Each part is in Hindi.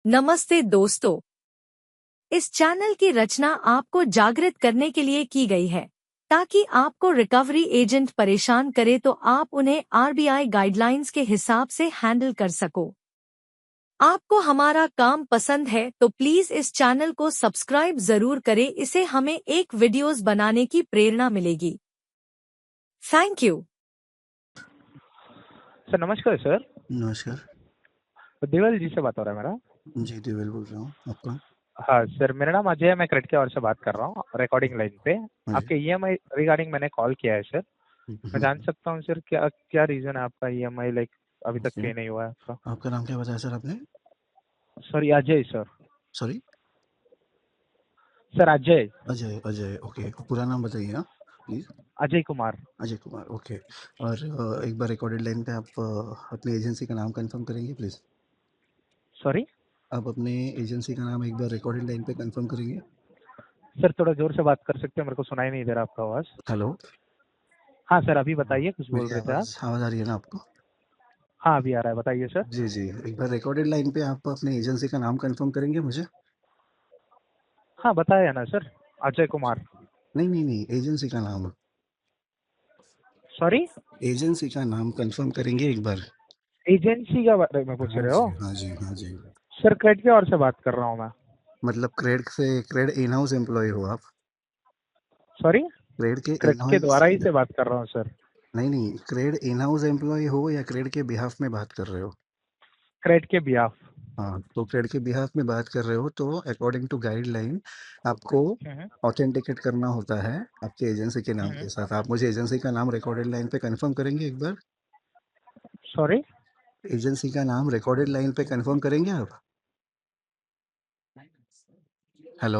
नमस्ते दोस्तों, इस चैनल की रचना आपको जागृत करने के लिए की गई है ताकि आपको रिकवरी एजेंट परेशान करे तो आप उन्हें आरबीआई गाइडलाइंस के हिसाब से हैंडल कर सको। आपको हमारा काम पसंद है तो प्लीज इस चैनल को सब्सक्राइब जरूर करें, इससे हमें एक वीडियोस बनाने की प्रेरणा मिलेगी। Thank you. सर नमस्कार सर। नमस्कार। देवल जी से बात हो रहा है मेरा। जी देवल बोल रहा हूँ। आपका? हाँ सर, मेरा नाम अजय है, मैं क्रेडिट के और से बात कर रहा हूँ रिकॉर्डिंग लाइन पे। हाँ जी। आपके ईएमआई रिगार्डिंग मैंने कॉल किया है सर। मैं हम्म, जान सकता हूँ सर क्या क्या रीजन है आपका ईएमआई लाइक अभी तक ओके। पे नहीं हुआ है आपका? आपका नाम क्या बताया सर आपने? Sorry Ajay sir. Sorry, sir Ajay. Ajay. Ajay, okay. पूरा नाम बताइए आप प्लीज। अजय कुमार। अजय कुमार, ओके। और एक बार रिकॉर्डेड लाइन पे आप अपनी एजेंसी का नाम कंफर्म करेंगे प्लीज? सॉरी आप अपने एजेंसी का नाम एक बार रिकॉर्डेड लाइन पे कंफर्म करेंगे? सर, थोड़ा जोर से बात कर सकते हैं, मेरे को सुनाई नहीं दे रहा आपका आवाज। हेलो। हाँ सर, अभी बताइए, कुछ बोल मेरी रहे थे आप। आवाज आवाज आ रही है ना आपको? हाँ अभी आ रहा है, बताइए सर। जी जी, एक बार रिकॉर्डेड लाइन पे आप अपने एजेंसी का नाम कंफर्म करेंगे मुझे? हाँ बताया ना सर, अजय कुमार। नहीं नहीं नहीं, एजेंसी का नाम। सॉरी, एजेंसी का नाम कंफर्म करेंगे एक बार? एजेंसी का बारे में पूछ हाँ रहे जी, हो? हाँ जी, हाँ जी। सर क्रेडिट के और से बात कर रहा हूँ मैं। मतलब क्रेड इन हाउस एम्प्लॉय हो आप? सॉरी, क्रेड के इन क्रेडिट के हाउस? द्वारा ही से बात कर रहा हूँ सर। नहीं नहीं, क्रेड इन हाउस एम्प्लॉय हो या क्रेड के बिहाफ में बात कर रहे हो? क्रेडिट के बिहाफ। हाँ, तो क्रेड के बिहाफ में बात कर रहे हो तो अकॉर्डिंग टू गाइडलाइन आपको ऑथेंटिकेट करना होता है आपके एजेंसी के नाम के साथ। आप मुझे एजेंसी का नाम रिकॉर्डेड लाइन पे कंफर्म करेंगे एक बार? सॉरी एजेंसी का नाम रिकॉर्डेड लाइन पे कंफर्म करेंगे आप? हेलो।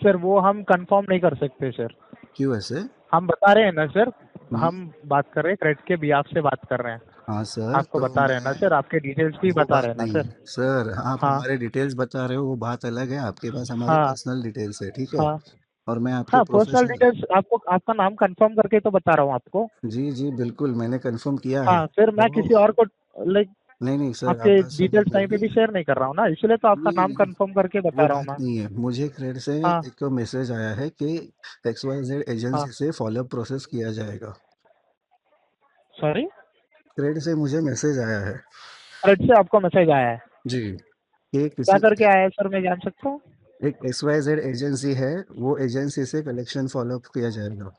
सर, वो हम कंफर्म नहीं कर सकते सर। क्यों ऐसे? हम बता रहे हैं ना सर, हम्म, हम बात कर रहे हैं, क्रेडिट के बिहाफ से बात कर रहे हैं। हाँ सर, आपको तो बता रहे हैं ना मैं सर, आपके डिटेल्स भी वो बता बात रहे हैं ना नहीं सर। है सर। आप हाँ हमारे डिटेल्स बता रहे हो, वो बात अलग है। आपके पास हमारे हाँ पर्सनल डिटेल्स है, ठीक है? हाँ और मैं आपके हाँ, पर्सनल प्रोफेशनल। डिटेल्स आपको, आपका नाम कंफर्म करके तो बता रहा हूँ आपको। जी जी बिल्कुल, मैंने कंफर्म किया है। हाँ फिर मैं तो किसी और को लाइक नहीं नहीं सर, आप आपके बात सुनिए डिटेल्स कहीं पे मेरी। भी शेयर नहीं कर रहा हूँ ना, इसलिए तो आपका नहीं नाम नहीं, कंफर्म करके वो बता रहा हूँ बात मैं। नहीं है। मुझे क्रेड से हाँ एक मैसेज आया है कि XYZ हाँ। एजेंसी से फॉलोअप प्रोसेस किया जाएगा। सॉरी, क्रेड से मुझे मैसेज आया है। क्रेडिट से आपको मैसेज आया है? जी, कि क्या किसी करके आया है सर, मैं जान सकता हूँ? एक XYZ एजेंसी है, वो एजेंसी से कलेक्शन फॉलोअप किया जाएगा।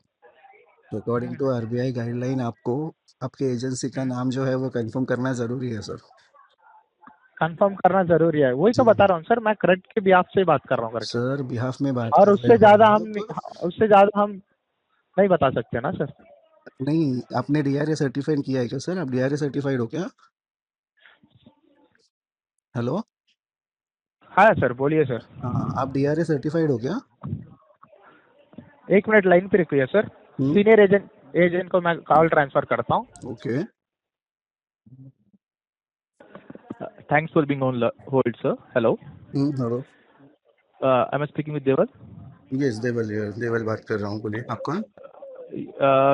तो अकॉर्डिंग टू आरबीआई गाइडलाइन आपको आपके एजेंसी का नाम जो है वो कंफर्म करना ज़रूरी है सर। कंफर्म करना जरूरी है, वही तो जी बता रहा हूँ सर, मैं क्रेडिट के बिहाफ से बात कर रहा हूँ करके। सर, बिहाफ में बात और कर रहे उससे हो ज्यादा हम, आप? उससे ज्यादा हम नहीं बता सकते ना सर। नहीं, आपने डीआरए सर्टिफाइड किया है क्या सर? आप डीआरए सर्टिफाइड हो क्या? हेलो। हाँ सर, बोलिए सर। हाँ, आप डीआरए सर्टिफाइड हो क्या? एक मिनट लाइन पे रखिए सर। सीनियर एजेंट एजेंट को मैं कॉल ट्रांसफर करता हूँ। Okay. Thanks for being on hold sir. Hello, hello. I am speaking with Deval. Yes Deval, Deval बात कर रहा हूँ, बोलिए आप कौन?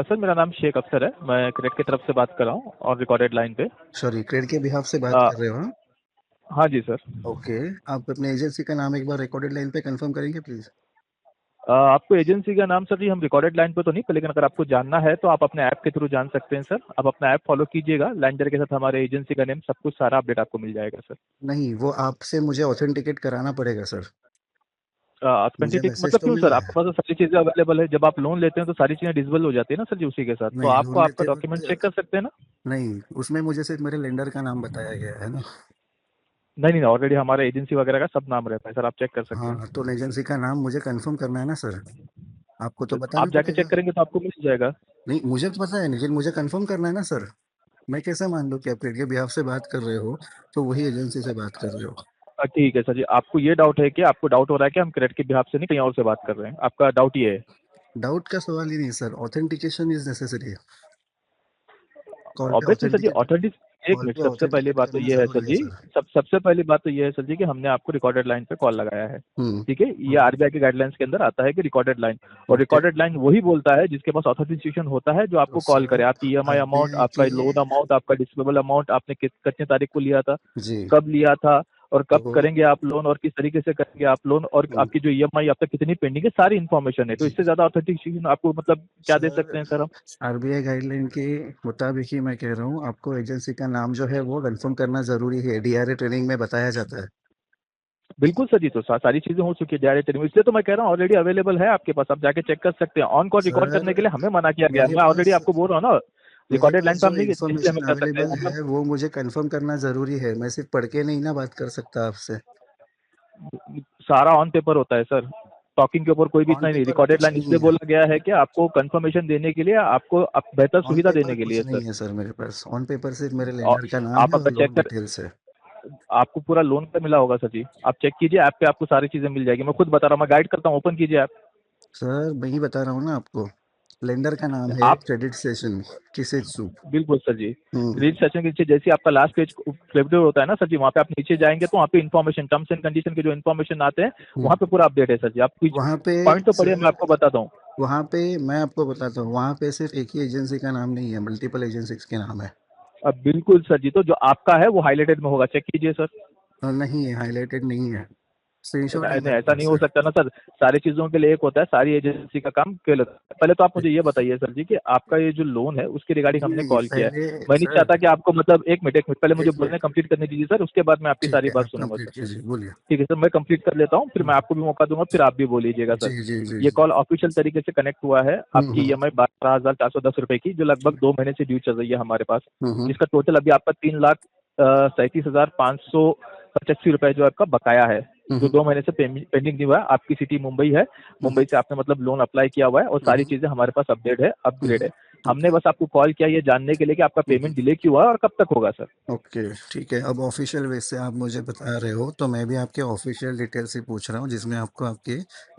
सर मेरा नाम शेख अख्तर है, मैं क्रेडिट की तरफ से बात कर रहा हूँ और रिकॉर्डेड लाइन पे। सॉरी, क्रेड के बिहाफ से बात uh, कर रहे हो हाँ? हाँ जी सर। ओके। आप अपने एजेंसी का नाम एक बार रिकॉर्डेड लाइन पे कंफर्म करेंगे प्लीज? आपको एजेंसी का नाम सर जी हम रिकॉर्डेड लाइन पे तो नहीं, लेकिन अगर आपको जानना है तो आप अपने ऐप के थ्रू जान सकते हैं सर। आप अपना ऐप फॉलो कीजिएगा, लैंडर के साथ हमारे एजेंसी का नेम सब कुछ सारा अपडेट आपको मिल जाएगा सर। नहीं, वो आपसे मुझे ऑथेंटिकेट कराना पड़ेगा सर। मुझे ऑथेंटिक मैसेज मतलब तो क्यों मिला सर? है। आपके पास तो सारी चीजें अवेलेबल है, जब आप लोन लेते हैं तो सारी चीजें डिसेबल हो जाती है ना सर जी उसी के साथ, तो नहीं, आपको लोन आपका लेते डॉक्यूमेंट वक्त चेक कर सकते हैं ना। नहीं, उसमें मुझे सिर्फ मेरे लेंडर का नाम बताया गया है ना। नहीं नहीं, ऑलरेडी हमारे एजेंसी वगैरह का सब नाम रहता है सर, आप चेक कर सकते हैं। हाँ, तो एजेंसी का नाम मुझे कंफर्म करना है ना सर। आपको तो बताना आप जाके पड़ेगा। चेक करेंगे तो आपको मिल जाएगा। नहीं, मुझे तो पता है, लेकिन मुझे कंफर्म करना है ना सर। मैं कैसे मान लूँ कि आप क्रेडिट के बिहाफ से बात कर रहे हो तो वही एजेंसी से बात कर रहे हो? ठीक है सर जी, आपको ये डाउट है कि आपको डाउट हो रहा है कि हम क्रेडिट के बिहाफ से नहीं कहीं और से बात कर रहे हैं, आपका डाउट ये है? डाउट का सवाल ही नहीं sir, authentication is necessary. Call पे ऑब्वियसली सर जी, ऑथेंटिकेट ऑथेंटिक एक कॉल मिनट, पे सबसे पहली ऑथेंटिकेट बात तो करना ये है सर जरूरी है जी, सर। सबसे पहली बात तो ये है सर जी कि हमने आपको रिकॉर्डेड लाइन पे कॉल लगाया है। ठीक है, ये आरबीआई के गाइडलाइंस के अंदर आता है कि रिकॉर्डेड लाइन, और ओके। रिकॉर्डेड लाइन वही बोलता है जिसके पास ऑथेंटिकेशन होता है, जो तो आपको कॉल करे। सर, आपकी ईएमआई अमाउंट, आरबीआई आपका के। लोन अमाउंट, आपका डिस्पेबल अमाउंट आपने कितने तारीख को लिया था, जी। कब लिया था, और कब तो करेंगे आप लोन और किस तरीके से करेंगे आप लोन, और हम्म, आपकी जो ईएमआई अब तक कितनी पेंडिंग है, सारी इन्फॉर्मेशन है। तो जी इससे ज्यादा ऑथेंटिकेशन आपको मतलब क्या दे सकते सर, हैं सर हम? आरबीआई गाइडलाइन के मुताबिक ही मैं कह रहा हूँ, आपको एजेंसी का नाम जो है वो कंफर्म करना जरूरी है, डीआरए ट्रेनिंग में बताया जाता है। बिल्कुल सर जी, तो सारी चीजें हो चुकी है डायरेक्ट ट्रेनिंग, इसलिए तो मैं कह रहा हूँ ऑलरेडी अवेलेबल है आपके पास, आप जाके चेक कर सकते हैं। ऑन कॉल रिकॉर्ड सर करने के लिए हमें मना किया गया है, मेरे मैं ऑलरेडी पास आपको बोल रहा हूँ ना, मेरे रिकॉर्डेड पास लाइन पे जो हम नहीं, इसलिए हमें इंफॉर्मेशन कर सकते हैं अवेलेबल मतलब। है वो मुझे कंफर्म करना जरूरी है, मैं सिर्फ पढ़ के नहीं ना बात कर सकता आपसे। सारा ऑन पेपर होता है सर, टॉकिंग के ऊपर कोई भी ऑन इतना नहीं। पेपर रिकॉर्डेड कुछ लाइन नहीं इसलिए है। बोला गया है कि आपको कंफर्मेशन देने के लिए, आपको बेहतर ऑन सुविधा पेपर देने के कुछ लिए नहीं सर। है सर, मेरे पास ऑन पेपर सिर्फ मेरे और लेंडर का नाम आप है अगर और चेक लोन कर, डिटेल्स है। आपको पूरा लोन पे मिला होगा सर जी, आप चेक कीजिए ऐप पे, आपको सारी चीजें मिल जाएगी। मैं खुद बता रहा हूँ, मैं गाइड करता हूँ, ओपन कीजिए ऐप। सर वही बता रहा हूँ ना आपको, लेंडर का नाम है आप क्रेडिट सेशन किसेत्सु। बिल्कुल सर जी, हम्म रीड सेशन के नीचे जैसे ही आपका लास्ट पेज फेवरेट होता है ना सर जी, वहाँ पे आप नीचे जाएंगे तो वहाँ पे इन्फॉर्मेशन, टर्म्स एंड कंडीशन के जो इन्फॉर्मेशन आते हैं, हम्म। वहाँ पे पूरा अपडेट है सर जी। आप कुछ वहाँ पे पॉइंट तो पढ़िए, मैं सर, आपको बताता हूँ। वहाँ पे मैं आपको बताता हूँ, वहाँ पे सिर्फ एक ही एजेंसी का नाम नहीं है, मल्टीपल एजेंसीज के नाम है। अब बिल्कुल सर जी, तो जो आपका है वो हाईलाइटेड में होगा, चेक कीजिए सर। और नहीं है, हाईलाइटेड नहीं है, स्क्रीनशॉट है नहीं नहीं, मेरे ऐसा नहीं पास हो सर। सकता ना सर, सारी चीजों के लिए एक होता है, सारी एजेंसी का काम क्यों लगता है। पहले तो आप मुझे ये बताइए सर जी कि आपका ये जो लोन है उसके रिगार्डिंग हमने जी कॉल किया है। पहले मैं नहीं सर, चाहता कि आपको मतलब, एक मिनट पहले मुझे एक बोलने मिनट, कंप्लीट करने दीजिए सर, उसके बाद मैं आपकी ठीक सारी है बात आप सुनूंगा कंप्लीट सर। कीजिए, बोलिए। ठीक है सर, मैं कंप्लीट कर लेता हूँ, फिर हम्म, मैं आपको भी मौका दूंगा, फिर आप भी बोलीजिएगा जी सर। जी जी ये जी। कॉल ऑफिशियल तरीके से कनेक्ट हुआ है, आपकी हम्म। ईएमआई 12,410 रुपए की, जो लगभग 2 महीने से ड्यू चल रही है हमारे पास, हम्म। जिसका टोटल अभी आपका 3,37,585 रुपए जो आपका बकाया है, जो हम्म। 2 महीने से पेंडिंग नहीं हुआ है। आपकी सिटी मुंबई है, हम्म। मुंबई से आपने मतलब लोन अप्लाई किया हुआ है, और सारी हम्म। चीजें हमारे पास अपडेट है, अपग्रेड है। हमने ओके। बस आपको कॉल किया ये जानने के लिए कि आपका पेमेंट डिले क्यों हुआ है और कब तक होगा सर। ओके ठीक है, अब ऑफिशियल वे से आप मुझे बता रहे हो तो मैं भी आपके ऑफिशियल डिटेल्स ही पूछ रहा हूँ, जिसमें आपको आपके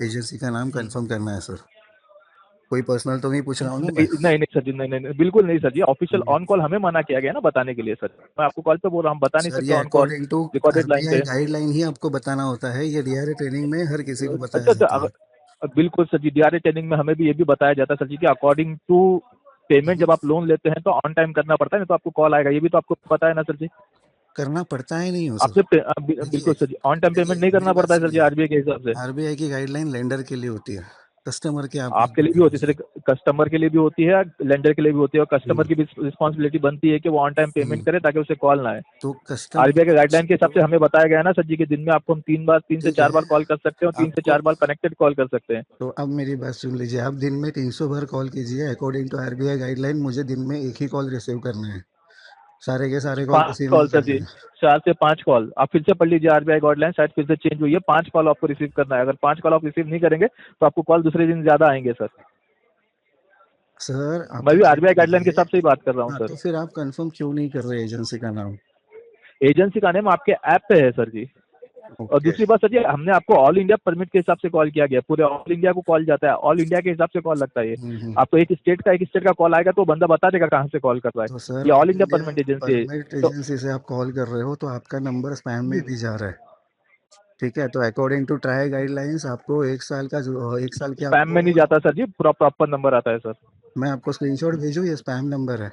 एजेंसी का नाम हम्म। कंफर्म करना है सर। कोई पर्सनल तो नहीं पूछ रहा हूँ ना नहीं मैं? नहीं नहीं सर जी, नहीं नहीं नहीं, बिल्कुल नहीं sir ji, official hmm. On call हमें मना किया गया ना बताने के लिए सर। मैं आपको कॉल पे बोल रहा हूँ, हम बता नहीं सर सकते ये on call, according to recorded line RBI पे। गाइडलाइन ही आपको बताना होता है, ये डीआरए ट्रेनिंग में हर किसी को बताया अच्छा सर, जाता है। बिल्कुल सर जी, डीआरए ट्रेनिंग में हमें भी ये भी बताया जाता है सर जी कि अकॉर्डिंग टू पेमेंट, हम्म। जब आप लोन लेते हैं तो ऑन टाइम करना पड़ता है, नहीं तो आपको कॉल आएगा, ये भी तो आपको पता है ना सर जी। करना पड़ता है नहीं हो सर? आपसे देखिए बिल्कुल सर जी, ऑन टाइम देखिए पेमेंट नहीं मेरी करना बात पड़ता है सर जी सुनिए, आरबीआई के हिसाब से। आरबीआई की गाइडलाइन लेंडर के लिए होती है, कस्टमर की आप बात आपके नहीं लिए भी कर होती रहे है सर, सर। कस्टमर के लिए भी होती है, लेंडर के लिए भी होती है, और हम्म। कस्टमर की भी रिस्पॉन्सिबिलिटी बनती है कि वो ऑन टाइम पेमेंट हम्म। करे ताकि उसे कॉल ना आए। तो कस्टमर आरबीआई के गाइडलाइन के हिसाब तो से हमें बताया गया है ना सर जी कि दिन में आपको हम 3 से 4 बार कॉल कर सकते हैं, और तीन से आपको चार बार कनेक्टेड कॉल कर सकते हैं। तो अब मेरी बात सुन लीजिए, आप दिन में 300 बार कॉल कीजिए, अकॉर्डिंग टू आरबीआई गाइडलाइन मुझे दिन में एक ही कॉल रिसीव करना है, सारे के सारे कॉल 5 रिसीव कॉल नहीं सर जी, करने हैं। 4 से 5 कॉल आप फिर से पढ़ लीजिए, आरबीआई गाइडलाइन शायद फिर से चेंज हुई है, 5 कॉल आपको रिसीव करना है। अगर 5 कॉल आप रिसीव नहीं करेंगे तो आपको कॉल दूसरे दिन ज्यादा आएंगे सर। सर मैं आपका भी ठीक आरबीआई गाइडलाइन के है, हिसाब से ही बात कर रहा हूँ हाँ सर। तो फिर आप कंफर्म क्यों नहीं कर रहे एजेंसी का नाम? एजेंसी का नेम आपके ऐप पे है सर जी। और ओके। दूसरी बात सर जी, हमने आपको ऑल इंडिया परमिट के हिसाब से कॉल किया गया, पूरे ऑल इंडिया को कॉल जाता है, ऑल इंडिया के हिसाब से कॉल लगता है ये। हम्म। आपको एक स्टेट का कॉल आएगा तो बंदा बता देगा कहाँ से कॉल कर रहा है। तो सर ये all all India India permit agency है। परमिट तो एजेंसी से आप कॉल कर रहे हो तो आपका नंबर स्पैम में भी जा रहा है, ठीक है? तो अकॉर्डिंग टू ट्राई गाइडलाइंस आपको एक साल का एक साल की स्पैम में नहीं आपको, जाता सर जी, पूरा प्रॉपर नंबर आता है सर। मैं आपको स्क्रीनशॉट भेजूँ, ये स्पैम नंबर है?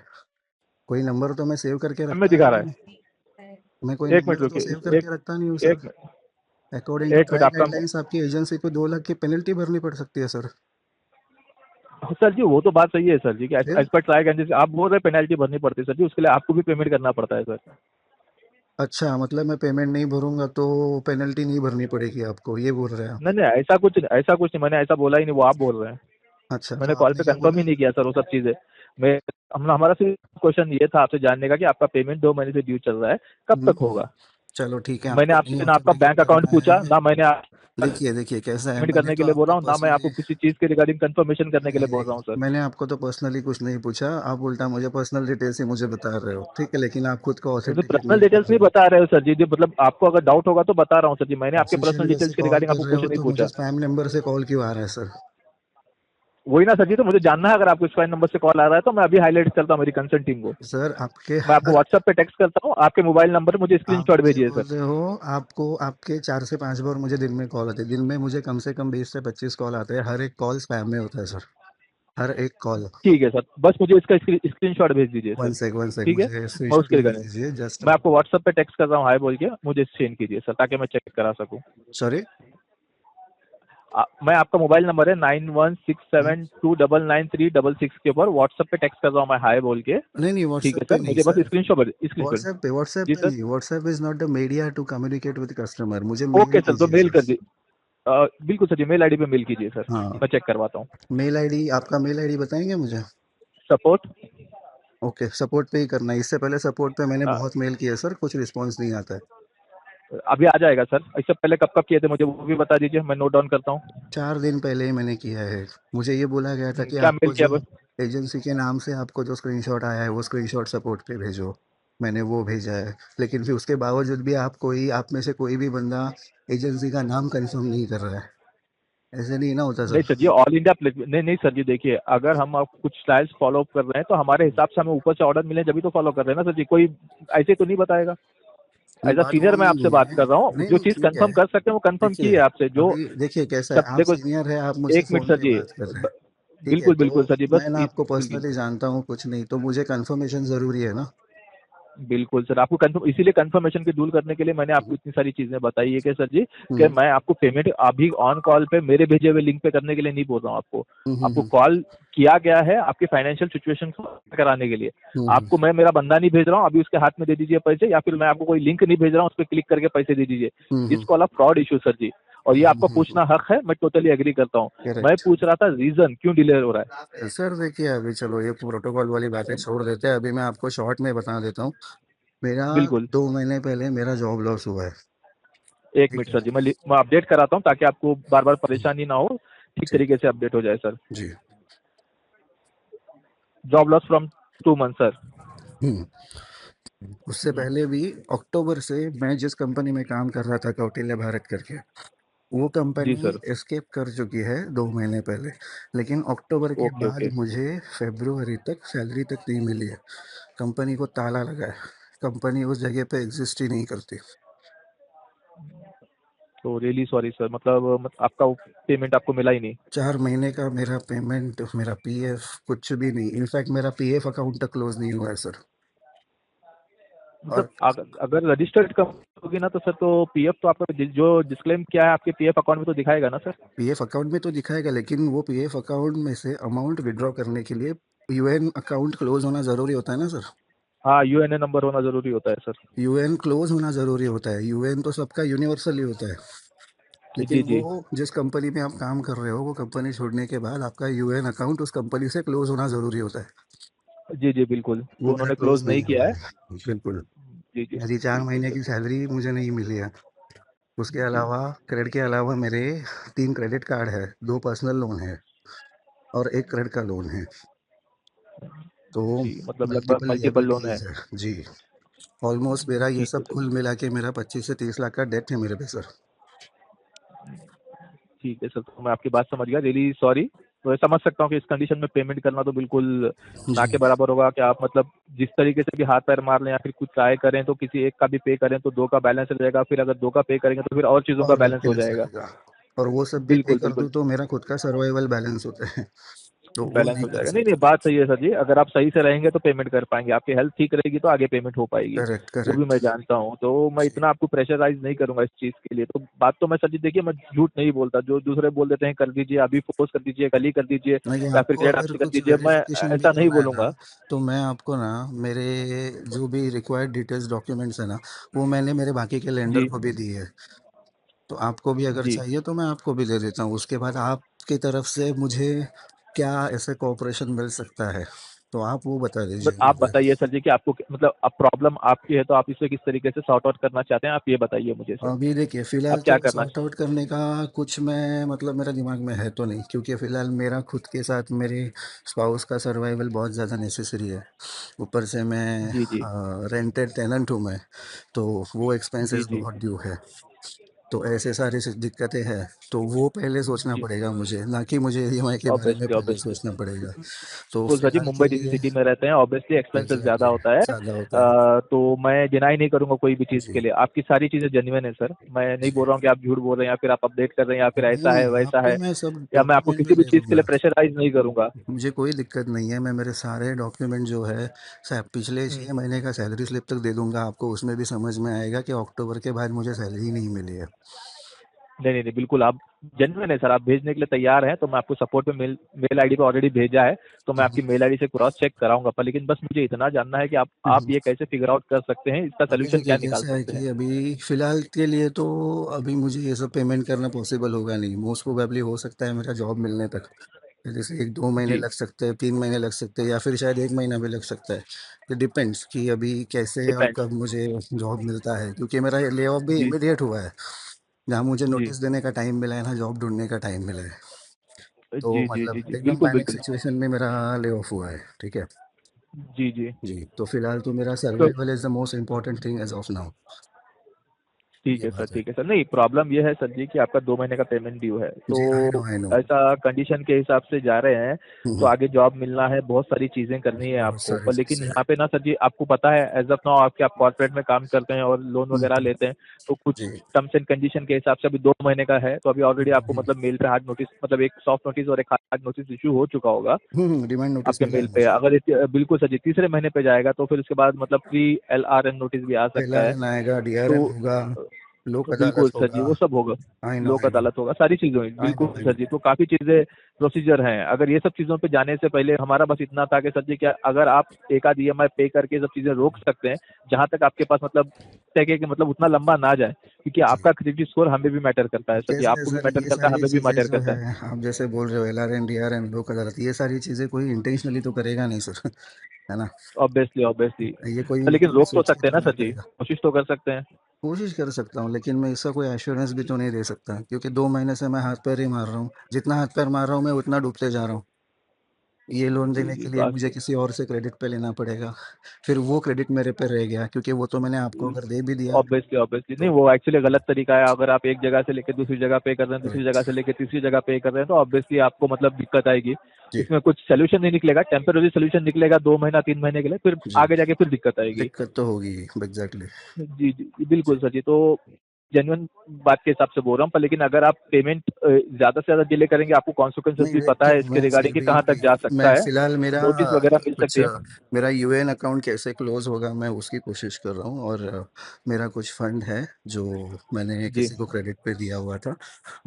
कोई नंबर तो मैं सेव करके स्पैम में रखता दिखा नहीं रहा हूँ, है। मैं कोई एक मिनट नंबर तो रुकिए, सेव एक करके रखता नहीं हूँ सर। एक अकॉर्डिंग टू एक मिनट ट्राई आपका, गाइडलाइंस आपकी एजेंसी को 2 लाख की पेनल्टी भरनी पड़ सकती है सर। सर जी वो तो बात सही है सर जी कि फिर एज पर ट्राई करने से आप बोल रहे पेनल्टी भरनी पड़ती है सर जी, उसके लिए आपको भी पेमेंट करना पड़ता है सर। अच्छा, मतलब मैं पेमेंट नहीं भरूंगा तो पेनल्टी नहीं भरनी पड़ेगी आपको, ये बोल रहे हैं आप? नहीं नहीं, ऐसा कुछ नहीं, मैंने ऐसा बोला ही नहीं, वो आप बोल रहे हैं। अच्छा, तो मैंने कॉल आपने पे क्या कंफर्म बोला? ही नहीं किया सर वो सब चीजें। मैं हमारा सिर्फ क्वेश्चन ये था आपसे जानने का कि आपका पेमेंट 2 महीने से ड्यू चल रहा है, कब तक हम्म। होगा। चलो ठीक है, मैंने आपको नहीं आपसे ना आपका ऑथेंटिकेट बैंक अकाउंट करना पूछा, है। ना मैंने देखिए देखिए कैसा है, पेमेंट करने के लिए बोल रहा हूँ, ना मैं आपको किसी चीज के रिगार्डिंग कंफर्मेशन करने के लिए बोल रहा हूँ सर। मैंने आपको तो पर्सनली कुछ नहीं पूछा, आप उल्टा मुझे पर्सनल डिटेल्स ही मुझे बता रहे हो, ठीक है? लेकिन आप खुद को मुझे ऑथेंटिकेट पर्सनल नहीं कर डिटेल्स नहीं रहे हो। बता रहे हो सर जी, जो मतलब आपको अगर डाउट होगा तो बता रहा हूँ सर जी, मैंने आपके ऑफिशियल पर्सनल वे से डिटेल्स के कॉल रिगार्डिंग कर आपको रहे कुछ हो नहीं तो मुझे पूछा। स्पैम नंबर से कॉल क्यों आ रहा है सर? वही ना सर जी, तो मुझे जानना है, अगर आपको स्पाइन नंबर से कॉल आ रहा है तो मैं अभी हाईलाइट करता हूँ मेरी कंसर्न टीम को। सर आपके मैं आपको हर, व्हाट्सएप पे टेक्स्ट करता हूँ, आपके मोबाइल नंबर पे मुझे आप स्क्रीनशॉट मुझे भेजिए बोल सर। रहे हो, आपको आपके 4 से 5 बार मुझे दिन में कॉल आते हैं, दिन में मुझे कम से कम 20 से 25 कॉल आते हैं, हर एक कॉल स्पैम में होता है सर, हर एक कॉल। ठीक है सर, बस मुझे इसका स्क्रीनशॉट भेज दीजिए सर। वन सेक ठीक है, मुझे मैं स्क्रीनशॉट उसके ही लिए भेज करें, दीजिए जस्ट। मैं आपको व्हाट्सएप पे टेक्स्ट कर रहा हूँ हाय बोल के, मुझे सेंड कीजिए सर ताकि मैं चेक करा सकूँ। सॉरी। मैं आपका मोबाइल नंबर है 9167299366 के ऊपर व्हाट्सएप पे टेक्स्ट कर रहा हूँ मैं हाय बोल के। नहीं नहीं, ठीक है व्हाट्सएप पे सर, नहीं मुझे बस सर। स्क्रीनशॉट व्हाट्सएप जी पे सर। नहीं, WhatsApp is not the media to communicate with customer. मुझे ओके मेल सर, तो कीजिए मेल सर। कर दी बिल्कुल सर जी, मेल आईडी पे मेल कीजिए सर, हाँ, मैं चेक करवाता हूँ। मेल आईडी, आपका मेल आईडी बताएंगे मुझे? सपोर्ट, ओके, सपोर्ट पे ही करना है। इससे पहले सपोर्ट पे मैंने बहुत मेल किया सर, कुछ रिस्पॉन्स नहीं आता है। अभी आ जाएगा सर। इससे पहले कब कब किए थे मुझे वो भी बता दीजिए, मैं नोट डाउन करता हूँ। 4 दिन पहले ही मैंने किया है। मुझे ये बोला गया था कि क्या मेल आपको किया जो बस? एजेंसी के नाम से आपको जो स्क्रीनशॉट आया है वो स्क्रीनशॉट सपोर्ट पे भेजो। मैंने वो भेजा है, लेकिन फिर उसके बावजूद भी आप में से कोई भी बंदा एजेंसी का नाम कंफर्म नहीं कर रहा है। ऐसे नहीं ना होता नहीं सर। सर जी, ऑल इंडिया नहीं नहीं सर जी, देखिए अगर हम आप कुछ स्टाइल्स फॉलो कर रहे हैं तो हमारे हिसाब से हमें ऊपर से ऑर्डर मिले जब भी तो फॉलो कर रहे हैं ना सर जी, कोई ऐसे तो नहीं बताएगा। नहीं, एज अ बात वो सीनियर मैं नहीं आपसे बात है। कर रहा हूँ, नहीं जो नहीं, चीज ठीक है। कंफर्म कर सकते हैं वो कंफर्म की देखिए, है आपसे जो अभी देखिए कैसा है, सब आप देखो। सीनियर है, आप मुझसे एक मिनट फ़ोन सर पे जी, बात कर रहे हैं। ठीक है, बिल्कुल तो बिल्कुल सर जी, बस मैं ना आपको बिल्कुल पर्सनली जानता हूँ कुछ नहीं, तो मुझे कंफर्मेशन ज़रूरी है ना। बिल्कुल सर, आपको कंफर्म, इसीलिए कंफर्मेशन की दूर करने के लिए मैंने आपको इतनी सारी चीजें बताई है कि सर जी, कि हुँ, मैं आपको पेमेंट अभी ऑन कॉल पे मेरे भेजे हुए लिंक पे करने के लिए नहीं बोल रहा हूँ आपको। हुँ, हुँ, आपको हुँ, कॉल किया गया है आपकी फाइनेंशियल सिचुएशन को कराने के लिए। हुँ, हुँ, आपको मैं मेरा बंदा नहीं भेज रहा हूँ अभी उसके हाथ में दे दीजिए पैसे, या फिर मैं आपको कोई लिंक नहीं भेज रहा हूँ उस पर क्लिक करके पैसे दे दीजिए। हुँ, दिस हुँ, call of fraud issue sir जी, और हुँ, ये हुँ, आपका हुँ, हुँ, पूछना हक है, मैं टोटली एग्री करता हूँ। मैं करेक्ट। पूछ रहा था रीजन क्यों डिले हो रहा है। सर देखिए, अभी चलो ये प्रोटोकॉल वाली बातें छोड़ देते हैं, अभी मैं आपको शॉर्ट में बता देता हूँ। मेरा बिल्कुल, 2 महीने पहले मेरा जॉब लॉस हुआ है। एक ठीक मिनट है? सर जी, मैं अपडेट कराता हूँ ताकि आपको बार बार परेशानी ना हो, ठीक ठीक तरीके है। से अपडेट हो जाए सर। जी। Job loss from 2 month sir. हुँ। उससे हम्म, पहले भी अक्टूबर से मैं जिस कंपनी में काम कर रहा था, कौटिल्य भारत करके, वो जी कंपनी सर। एस्केप कर चुकी है 2 महीने पहले। लेकिन अक्टूबर के ओके बाद ओके। मुझे फ़रवरी तक सैलरी तक नहीं मिली है। कंपनी को ताला लगा है। कंपनी उस जगह पे एग्ज़िस्ट ही नहीं करती। तो रियली सॉरी सर, मतलब आपका पेमेंट आपको मिला ही नहीं। 4 महीने का मेरा पेमेंट, मेरा पीएफ कुछ भी नहीं। इनफैक्ट मेरा पीएफ अकाउंट तक क्लोज़ नहीं हुआ है सर। मतलब और अगर रजिस्टर्ड कंपनी होगी ना तो सर, तो पीएफ तो आपका जो डिस्क्लेम किया है आपके पीएफ अकाउंट में तो दिखाएगा ना सर। पीएफ अकाउंट में तो दिखाएगा, लेकिन वो पीएफ अकाउंट में से अमाउंट विथड्रॉ करने के लिए यूएन अकाउंट क्लोज़ होना ज़रूरी होता है ना सर। हाँ, यूएनए नंबर होना जरूरी होता है सर। यूएन क्लोज़ होना ज़रूरी होता है। यूएन तो सबका यूनिवर्सली होता है। लेकिन जी वो जी। जिस कंपनी में आप काम कर रहे हो, वो कंपनी छोड़ने के बाद आपका यूएन अकाउंट उस कंपनी से क्लोज़ होना ज़रूरी होता है। जी जी बिल्कुल, वो तो मेरा उन्होंने क्लोज़ क्लोज नहीं नहीं किया हुआ है। है। बिल्कुल। जी जी। मेरी 4 बिल्कुल महीने सर। की सैलरी मुझे नहीं मिली है। उसके जी अलावा, क्रेडिट के अलावा मेरे 3 क्रेडिट कार्ड है, 2 पर्सनल लोन है और 1 क्रेडिट का लोन है। तो जी, मतलब लगभग मल्टीपल मल्टीपल लोन है। लिएबिलिटीज़ है। जी। ऑलमोस्ट मेरा ये ठीक है सब सर। कुल मिला के मेरा 25 से 30 लाख का डेट है मेरे पे सर। ठीक है सर, तो मैं आपकी बात समझ गया, रियली सॉरी। तो मैं समझ सकता हूँ कि इस कंडीशन में पेमेंट करना तो बिल्कुल ना जी। के बराबर होगा कि आप मतलब जिस तरीके से भी हाथ पैर मार लें या फिर कुछ ट्राई करें तो किसी एक का भी पे करें तो दो का बैलेंस रह जाएगा, फिर अगर दो का पे करेंगे तो फिर और चीज़ों का और बैलेंस हो रिडिक्युलस जाएगा। रहेगा। और वो सब भी पे बिल्कुल कर बिल्कुल। दूँ तो मेरा खुद का सर्वाइवल बैलेंस होता है। तो वो बैलेंस नहीं हो कर जाएगा, नहीं नहीं सकता। बात सही है सर जी, अगर आप सही से रहेंगे तो पेमेंट कर पाएंगे, आपकी हेल्थ ठीक रहेगी तो आगे पेमेंट हो पाएगी। करेक्ट, वो भी मैं करेक्ट। जानता हूँ, तो मैं जी। इतना आपको प्रेशराइज नहीं करूंगा इस चीज के लिए। तो बात तो मैं सर जी, देखिए मैं झूठ नहीं बोलता, जो दूसरे बोल देते हैं कर दीजिए अभी फोर्स कर दीजिए कल ही कर दीजिए नहीं, या फिर आपको क्रेडिट अगर आपसे कर कुछ दीजिए, मैं वेरिफ़िकेशन भी ऐसा नहीं करना है ना, बोलूंगा। तो मैं आपको ना मेरे जो भी रिक्वायर्ड डिटेल्स डॉक्यूमेंट्स हैं ना, वो मैंने मेरे बाकी के लेंडर जी को भी दी है। तो आपको भी अगर जी। चाहिए तो मैं आपको भी दे देता हूँ। उसके बाद आपकी तरफ से मुझे क्या ऐसे कोऑपरेशन मिल सकता है, तो आप वो बता बट दीजिए आप मुझे। बताइए सर जी कि आपको मतलब अब प्रॉब्लम आपकी है तो आप इसे किस तरीके से सॉर्ट आउट करना चाहते हैं, आप ये बताइए मुझे सर। अभी देखिए, आप फ़िलहाल क्या तो करना सॉर्ट आउट करने का कुछ मैं मतलब मेरे दिमाग में है तो नहीं, क्योंकि फ़िलहाल मेरा खुद के साथ मेरे स्पाउस का सर्वाइवल बहुत ज़्यादा नेसेसरी है। ऊपर से मैं जी जी। रेंटेड टेनेंट हूँ मैं, तो वो जी एक्सपेंसेस जी। बहुत ड्यू है। तो ऐसे सारी दिक्कतें हैं, तो वो पहले सोचना जी पड़ेगा मुझे, ना कि मुझे ईएमआई के बारे में ऑब्वियसली पहले ऑब्वियसली सोचना पड़ेगा। तो बिल्कुल सर जी, फिलहाल के मुंबई जैसी लिए सिटी में रहते हैं, ऑब्वियसली एक्सपेंसेस ज़्यादा एग्जैक्टली होता है। ज़्यादा होता है। तो मैं डिनाई नहीं करूंगा कोई भी चीज़ के जी लिए, आपकी सारी चीज़ें जेन्युइन है सर। मैं नहीं जी। बोल रहा हूँ कि आप झूठ बोल रहे हैं या फिर आप अपडेट कर रहे हैं या फिर नहीं ऐसा है नहीं, वैसा आपको है, मैं सब या मैं आपको डॉक्यूमेंट भी किसी भी दे चीज़ के लिए दूंगा। प्रेशराइज नहीं करूंगा। मुझे कोई दिक्कत नहीं है, मैं मेरे सारे डॉक्यूमेंट जो है पिछले हम्म, 6 महीने का सैलरी स्लिप तक दे दूंगा आपको, उसमें भी समझ में आएगा कि अक्टूबर के बाद मुझे सैलरी नहीं मिली है। नहीं नहीं नहीं, बिल्कुल आप जेन्युइन है सर, आप भेजने के लिए तैयार हैं तो मैं आपको सपोर्ट में मेल मेल आईडी पे ऑलरेडी भेजा है, तो मैं आपकी मेल आईडी से क्रॉस चेक कराऊंगा। पर लेकिन बस मुझे इतना जानना है कि आप ये कैसे फिगर आउट कर सकते हैं, इसका अभी सोल्यूशन देखिए क्या निकाल कैसा है सकते हैं। कि अभी फ़िलहाल के लिए तो अभी मुझे ये सब पेमेंट करना पॉसिबल होगा नहीं। मोस्ट प्रोबेबली हो सकता है मेरा जॉब मिलने तक, जैसे 1-2 महीने जी लग सकते हैं, 3 महीने लग सकते हैं, या फिर शायद 1 महीना भी लग सकता है। ये डिपेंड्स कि अभी कैसे और डिपेंड्स। कब मुझे जॉब मिलता है, क्योंकि मेरा ले ऑफ भी जी इमीडिएट हुआ है। जहाँ मुझे जी नोटिस देने का टाइम मिला है ना, जॉब ढूंढने का टाइम मिला है। तो जी जी जी मतलब जी एकदम बिल्कुल पैनिक बिल्कुल। सिचुएशन में मेरा ले ऑफ हुआ है, ठीक है। जी जी। जी, तो फिलहाल तो मेरा तो survival is the most important thing as of now. ठीक ये है सर, बात है। ठीक है सर। नहीं, प्रॉब्लम ये है सर जी कि आपका 2 महीने का पेमेंट ड्यू है, जी, आई नो तो आई नो। ऐसा कंडीशन के हिसाब से जा रहे हैं, तो आगे जॉब मिलना है, बहुत सारी चीज़ें करनी है बहुत आपको। सारी पर लेकिन चीज़ें। यहाँ पे ना सर जी, आपको पता है एज़ ऑफ नाउ आपके आप कॉर्पोरेट में काम करते हैं और लोन हुँ, वगैरह हुँ। लेते हैं, तो कुछ जी। टर्म्स एंड कंडीशन के हिसाब से अभी 2 महीने का है, तो अभी ऑलरेडी आपको हुँ, मतलब मेल पे हार्ड नोटिस, मतलब एक सॉफ्ट नोटिस और एक हार्ड नोटिस इश्यू हो चुका होगा हुँ, रिमाइंड नोटिस आपके मिला मेल है पे। मुझे। अगर बिल्कुल सर जी, तीसरे महीने पे जाएगा तो फिर उसके बाद मतलब प्री एलआरएन नोटिस भी आ सकता है। एलआरएन आएगा, डीआरएन तो होगा, लोक बिल्कुल अदालत सर जी, होगा। वो सब होगा। लोक आई नो, अदालत होगा, सारी चीज़ें होंगी। आई नो, बिल्कुल आई सर नो। जी, तो काफ़ी चीज़ें प्रोसीजर हैं। अगर ये सब चीज़ों पे जाने से पहले हमारा बस इतना था कि सर जी, क्या अगर आप एक आध ईएमआई पे करके ये सब चीज़ें रोक सकते हैं, जहाँ तक आपके पास मतलब तय कि मतलब उतना लंबा ना जाए, क्योंकि जी। आपका क्रेडिट स्कोर हमें भी मैटर करता है सर जी, कैसे है आपको भी सर, मैटर ये करता है, सारी हमें भी चीज़ें मैटर जो करता है है। आप जैसे बोल रहे हो, एलआरएन, डीआरएन, लोक अदालत, ये सारी चीज़ें कोई इंटेंशनली तो करेगा नहीं सर, है ना? Obviously, obviously. ये कोई लेकिन मतलब रोक तो सोच के सकते हैं तो ना नहीं सर जी, करेगा। कोशिश तो कर सकते हैं। कोशिश कर सकता हूँ, लेकिन मैं इसका कोई एश्योरेंस भी तो नहीं दे सकता, क्योंकि 2 महीने से मैं हाथ पैर ही मार रहा हूँ। जितना हाथ पैर मार रहा हूँ मैं, उतना डूबते जा रहा हूँ। ये लोन जी, देने जी, के लिए मुझे बाकी किसी और से क्रेडिट पे लेना पड़ेगा। फिर वो क्रेडिट मेरे पे रह गया, क्योंकि वो तो मैंने आपको अगर दे भी दिया ऑब्वियसली ऑब्वियसली नहीं, तो वो एक्चुअली गलत तरीका है। अगर आप एक जगह से लेके दूसरी जगह पे कर रहे हैं, दूसरी जगह करेक्ट। से लेके तीसरी जगह पे कर रहे हैं, तो ऑब्वियसली आपको मतलब दिक्कत आएगी। जी, इसमें कुछ सोल्यूशन नहीं निकलेगा, टेम्पररी सोल्यूशन निकलेगा 2 महीना 3 महीने के लिए, फिर जी। आगे जाके फिर दिक्कत आएगी। दिक्कत तो होगी ही, एग्ज़ैक्टली। जी, जी, जी, बिल्कुल सर जी। तो जेन्युइन बात के हिसाब से बोल रहा हूँ, पर लेकिन अगर आप पेमेंट ज़्यादा से ज़्यादा डिले करेंगे, आपको कॉन्सिक्वेंसेस नहीं भी पता देखिए, है इसके मैं रिगार्डिंग फिर कि भी कहाँ तक जा सकता मैं है, फ़िलहाल मेरा नोटिस वगैरह मिल कुछ सकती है। मेरा यूएएन अकाउंट कैसे क्लोज़ होगा मैं उसकी कोशिश कर रहा हूँ, और मेरा कुछ फंड है जो मैंने जी, किसी को क्रेडिट पे दिया हुआ था।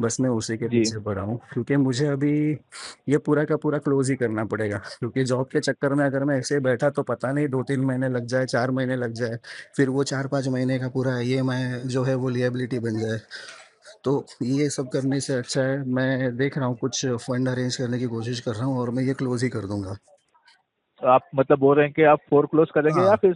बस मैं उसी के जी। पीछे पड़ा हूँ, क्योंकि मुझे अभी ये पूरा का पूरा क्लोज़ ही करना पड़ेगा, क्योंकि जॉब के चक्कर में अगर मैं ऐसे ही बैठा तो पता नहीं 2-3 महीने लग जाए, 4 महीने लग जाए, फिर वो 4-5 महीने का पूरा ईएमआई जो है वो लिएबिलिटी बन जाए। तो ये सब करने से अच्छा है, मैं देख रहा हूँ कुछ फंड अरेंज करने की कोशिश कर रहा हूँ, और मैं ये क्लोज़ ही कर दूँगा। तो आप मतलब बोल रहे हैं कि आप फोरक्लोज करेंगे या हाँ। फिर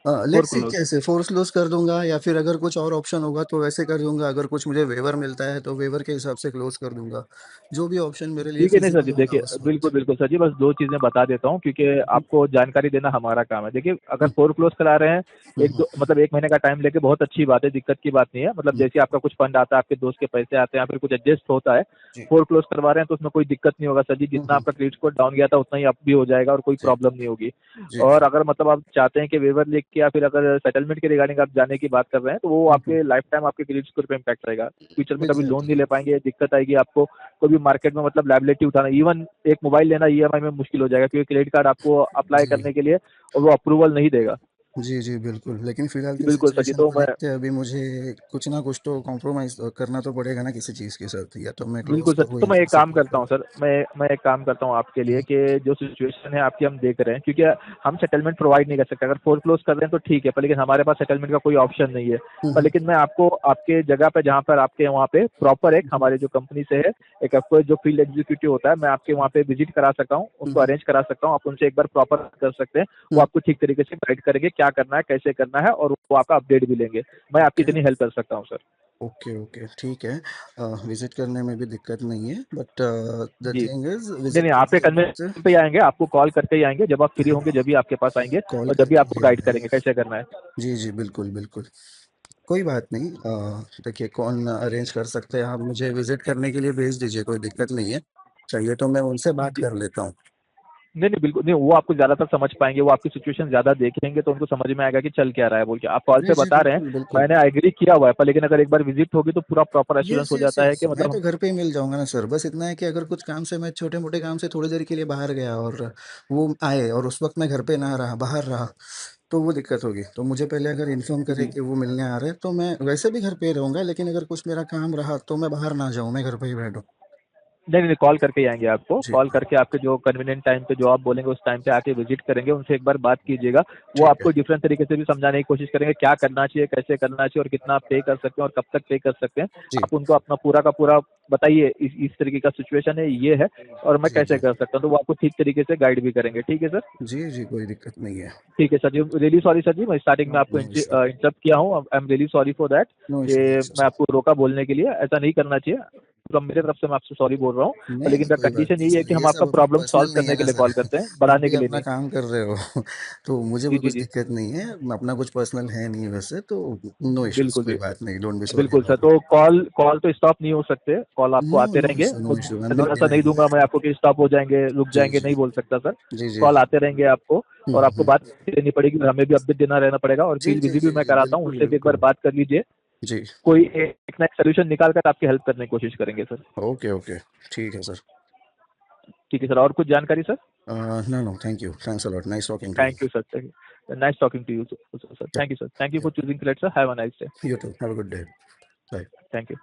लेट्स सी फोरक्लोज? कैसे फ़ोर्स क्लोज़ कर दूँगा, या फिर अगर कुछ और ऑप्शन होगा तो वैसे कर दूँगा, अगर कुछ मुझे वेवर मिलता है तो वेवर के हिसाब से क्लोज़ कर दूँगा। जो भी ऑप्शन मेरे लिए ठीक है, नहीं सर जी, फ़ीज़िबल होगा देखिए उस बिल्कुल, वक़्त। बिल्कुल सर जी, बस 2 चीज़ें बता देता हूँ क्योंकि हुँ, आपको जानकारी देना हमारा काम है। देखिए, अगर हुँ, फोरक्लोज़ करा रहे हैं, हुँ, 1-2 मतलब 1 महीने का टाइम लेके, बहुत अच्छी बात है, दिक्कत की बात नहीं है। मतलब हुँ, जैसे आपका कुछ फंड आता है, आपके दोस्त के पैसे आते हैं या फिर कुछ एडजस्ट होता है, जी। फोरक्लोज़ करवा रहे हैं तो उसमें कोई दिक्कत नहीं होगा सर जी, हुँ, जितना हुँ, आपका क्रेडिट स्कोर डाउन गया था उतना ही अप भी हो जाएगा और कोई जी, प्रॉब्लम नहीं होगी। जी। और अगर मतलब आप चाहते हैं कि वेवर लेके या फिर अगर सेटलमेंट के रिगार्डिंग आप जाने की बात कर रहे हैं, तो वो हुँ, हुँ, आपके लाइफ टाइम आपके क्रेडिट स्कोर पे इम्पैक्ट रहेगा। फ्यूचर में कभी लोन नहीं एग्ज़ैक्टली। ले पाएँगे, दिक्कत आएगी आपको। कोई भी मार्केट में मतलब लायबिलिटी उठाना, इवन एक मोबाइल लेना ईएमआई में मुश्किल हो जाएगा क्योंकि क्रेडिट कार्ड आपको अप्लाई जी। करने के लिए और वो अप्रूवल नहीं देगा। जी, जी, बिल्कुल। लेकिन फ़िलहाल की बिल्कुल सर जी, सिचुएशन तो को मैं देखते अभी मुझे कुछ ना कुछ तो कॉम्प्रोमाइज़ करना तो पड़ेगा ना किसी चीज़ के साथ, या तो मैं क्लोज़ बिल्कुल सर, करूँ तो या मैं फिर एक काम सपोर्ट करता हूँ करूँ। सर, मैं एक काम करता हूँ आपके लिए हुँ, कि जो सिचुएशन है आपकी हम देख रहे हैं, क्योंकि हम सेटलमेंट प्रोवाइड नहीं कर सकते। अगर फोरक्लोज कर रहे हैं तो ठीक है, पर लेकिन हमारे पास सेटलमेंट का कोई ऑप्शन नहीं है। हुँ, पर हुँ, लेकिन मैं आपको आपके जगह पे, जहाँ पर आपके वहाँ पे प्रॉपर एक हुँ, हुँ, हमारे जो कंपनी से है, एक आपको जो फील्ड एग्जीक्यूटिव होता है, मैं आपके वहाँ पे विजिट करा सकता हूँ, हुँ, उनको हुँ, अरेंज करा सकता हूँ। आप उनसे एक बार प्रॉपर कर सकते हैं, वो हुँ, आपको ठीक तरीके से गाइड करेंगे, क्या करना है, कैसे करना है, और वो आपका अपडेट भी लेंगे। मैं आपकी ओके, इतनी हेल्प कर सकता हूँ सर। ओके, ओके, ठीक है। विज़िट करने में भी दिक्कत नहीं है, बट द जी। थिंग इज़ नहीं, विज़िट नहीं, आप करने एक के बाद से कन्वेंशन पे ही आएँगे, आपको कॉल करके ही आएँगे, जब आप फ्री होंगे जब भी आपके पास आएँगे कॉल और जब भी करके आपको ही गाइड आना है। करेंगे कैसे करना है। जी, जी, बिल्कुल, बिल्कुल। कोई बात नहीं, देखिए कौन अरेंज कर सकते हैं, आप मुझे विजिट करने के लिए भेज दीजिए, कोई दिक्कत नहीं है। चाहिए तो मैं उनसे बात जी, कर लेता हूँ। नहीं नहीं बिल्कुल नहीं, वो आपको ज्यादातर समझ पाएंगे, वो आपकी सिचुएशन ज्यादा देखेंगे तो उनको समझ में आएगा कि चल क्या रहा है बोल के। आप कॉल जी पे जी बता रहे हैं, बिल्कुल बिल्कुल। मैंने एग्री किया हुआ है, पर लेकिन अगर एक बार विजिट होगी तो पूरा प्रॉपर एश्योरेंस यस हो यस जाता है यस, कि मैं मतलब तो हम। घर पे ही मिल जाऊंगा ना सर। बस इतना है कि अगर कुछ काम से, मैं छोटे मोटे काम से थोड़ी देर के लिए बाहर गया और वो आए और उस वक्त मैं घर पे ना रहा, बाहर रहा, तो वो दिक्कत होगी। तो मुझे पहले अगर इन्फॉर्म करे जी, कि वो मिलने आ रहे हैं, तो मैं वैसे भी घर पे ही रहूंगा, लेकिन अगर कुछ मेरा काम रहा तो मैं बाहर ना जाऊं, मैं घर पे ही बैठूं। नहीं नहीं कॉल करके ही आएंगे आपको, जी कॉल करके आपके जो कन्वीनियंट टाइम पे जो आप बोलेंगे उस टाइम पे आके विजिट करेंगे, उनसे एक बार बात कीजिएगा। वो ठीक है। आपको डिफरेंट तरीके से भी समझाने की कोशिश करेंगे क्या करना चाहिए, कैसे करना चाहिए और कितना आप पे कर सकते हैं और कब तक पे कर सकते हैं। जी आप उनको अपना पूरा का पूरा बताइए, इस तरीके का सिचुएशन है, ये है और मैं जी कैसे जी कर सकता हूँ, तो वो आपको ठीक तरीके से गाइड भी करेंगे। ठीक है सर। जी जी, कोई दिक्कत नहीं है। ठीक है सर जी, रियली सॉरी सर जी, मैं स्टार्टिंग में नो आपको नो इशू। इंटरप्ट किया हूँ, I am really sorry for that. No issue no ये इशू मैं सर। आपको रोका बोलने के लिए, ऐसा नहीं करना चाहिए। तो मेरे तरफ से मैं आपसे सॉरी बोल रहा हूँ। और नहीं लेकिन नहीं, का कोई बात कंडीशन नहीं यही है सर, कि हम ये आपका सब अपना प्रॉब्लम सॉल्व पर्सनल नहीं है करने के ना लिए सर। कॉल करते हैं, आप बढ़ाने भी के लिए अपना नहीं। काम कर रहे हो तो मुझे जी भी जी कुछ जी, दिक्कत नहीं है, अपना कुछ पर्सनल है नहीं वैसे तो। नो इश्यूज, बिल्कुल कोई भी, बात नहीं, डोंट बी सॉरी बिल्कुल सर। अबाउट तो इट। कॉल कॉल तो स्टॉप नहीं हो सकते, कॉल आपको नो आते नो रहेंगे। इशू नो कुछ इशू, आई एम दिन नॉट ऐसा नहीं डिनाइंग। दूंगा मैं आपको कि स्टॉप हो जाएंगे, रुक जी जाएंगे, जी नहीं बोल सकता सर। जी जी। कॉल आते रहेंगे आपको, और आपको बात देनी पड़ेगी और हमें भी अपडेट देना रहना पड़ेगा, और जी फील्ड जी विजिट भी जी मैं जी, कराता हूँ, बिल्कुल उनसे भी एक बार बिल्कुल। बात कर लीजिए। जी। कोई एक ना एक सोल्यूशन निकाल कर आपकी हेल्प करने की कोशिश करेंगे सर। ओके ओके, ठीक है सर। ठीक है सर, और कुछ जानकारी sir? No no, thank you, thanks a lot, nice talking to you. Thank you sir, thank you, nice talking to you sir, thank you sir, thank you for choosing Colette sir, have a nice day. You too, have a good day. Bye. Thank you.